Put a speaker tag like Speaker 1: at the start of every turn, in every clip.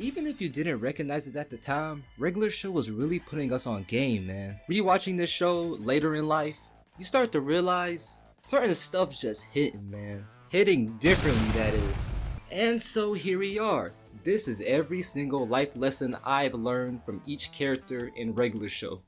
Speaker 1: Even if you didn't recognize it at the time, Regular Show was really putting us on game, man. Rewatching this show later in life, you start to realize certain stuff's just hitting, man. Hitting differently, that is. And so here we are. This is every single life lesson I've learned from each character in Regular Show.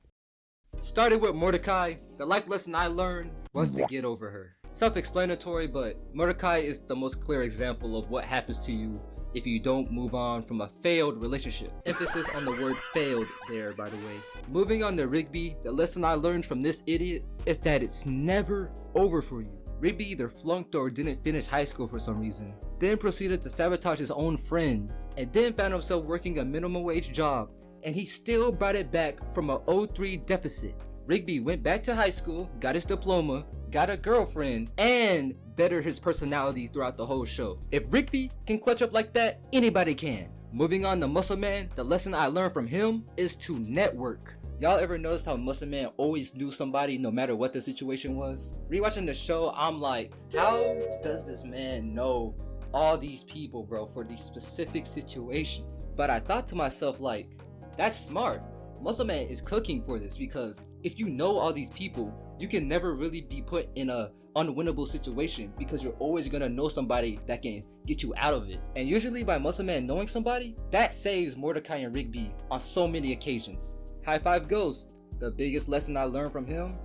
Speaker 1: Starting with Mordecai, the life lesson I learned was to get over her. Self-explanatory, but Mordecai is the most clear example of what happens to you if you don't move on from a failed relationship. Emphasis on the word failed there, by the way. Moving on to Rigby, the lesson I learned from this idiot is that it's never over for you. Rigby either flunked or didn't finish high school for some reason, then proceeded to sabotage his own friend, and then found himself working a minimum wage job, and he still brought it back from a 0.3 deficit. Rigby went back to high school, got his diploma, got a girlfriend, and bettered his personality throughout the whole show. If Rigby can clutch up like that, anybody can. Moving on to Muscle Man, the lesson I learned from him is to network. Y'all ever notice how Muscle Man always knew somebody no matter what the situation was? Rewatching the show, I'm like, how does this man know all these people, bro, for these specific situations? But I thought to myself, like, that's smart. Muscle Man is cooking for this, because if you know all these people, you can never really be put in a unwinnable situation, because you're always gonna know somebody that can get you out of it. And usually by Muscle Man knowing somebody, that saves Mordecai and Rigby on so many occasions. High Five Ghost, the biggest lesson I learned from him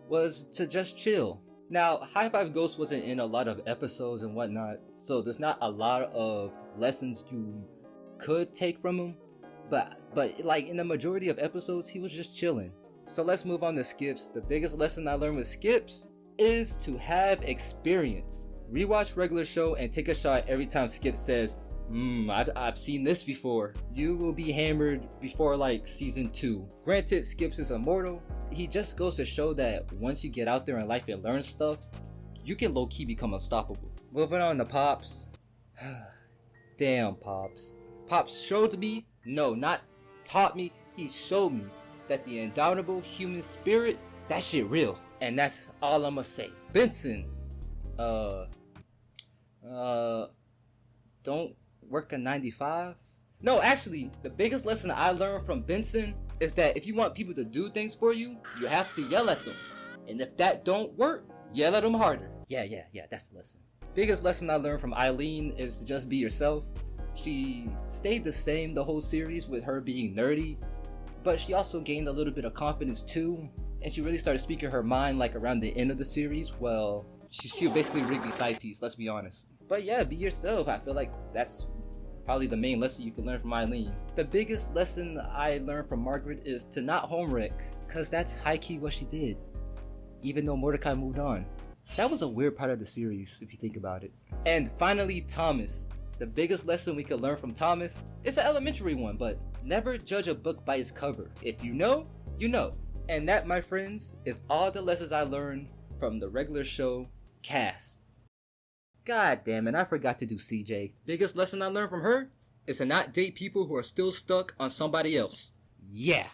Speaker 1: was to just chill. Now, High Five Ghost wasn't in a lot of episodes and whatnot, so there's not a lot of lessons you could take from him, but like in the majority of episodes, he was just chilling. So let's move on to Skips. The biggest lesson I learned with Skips is to have experience. Rewatch Regular Show and take a shot every time Skip says, I've seen this before. You will be hammered before like season 2. Granted, Skips is immortal. He just goes to show that once you get out there in life and learn stuff, you can low-key become unstoppable. Moving on to Pops. Damn, Pops. Pops showed me, no, not taught me, he showed me that the indomitable human spirit, that shit real. And that's all I'ma say. Benson, don't work a 9 to 5. No, actually, the biggest lesson I learned from Benson is that if you want people to do things for you, you have to yell at them. And if that don't work, yell at them harder. Yeah, that's the lesson. Biggest lesson I learned from Eileen is to just be yourself. She stayed the same the whole series with her being nerdy, but she also gained a little bit of confidence too, and she really started speaking her mind like around the end of the series. Well, she basically Rigby's side piece, let's be honest. But yeah, be yourself. I feel like that's probably the main lesson you can learn from Eileen. The biggest lesson I learned from Margaret is to not home wreck, cause that's high-key what she did, even though Mordecai moved on. That was a weird part of the series if you think about it. And finally, Thomas. The biggest lesson we could learn from Thomas is an elementary one, but never judge a book by its cover. If you know, you know. And that, my friends, is all the lessons I learned from the Regular Show cast. God damn it, I forgot to do CJ. Biggest lesson I learned from her is to not date people who are still stuck on somebody else. Yeah.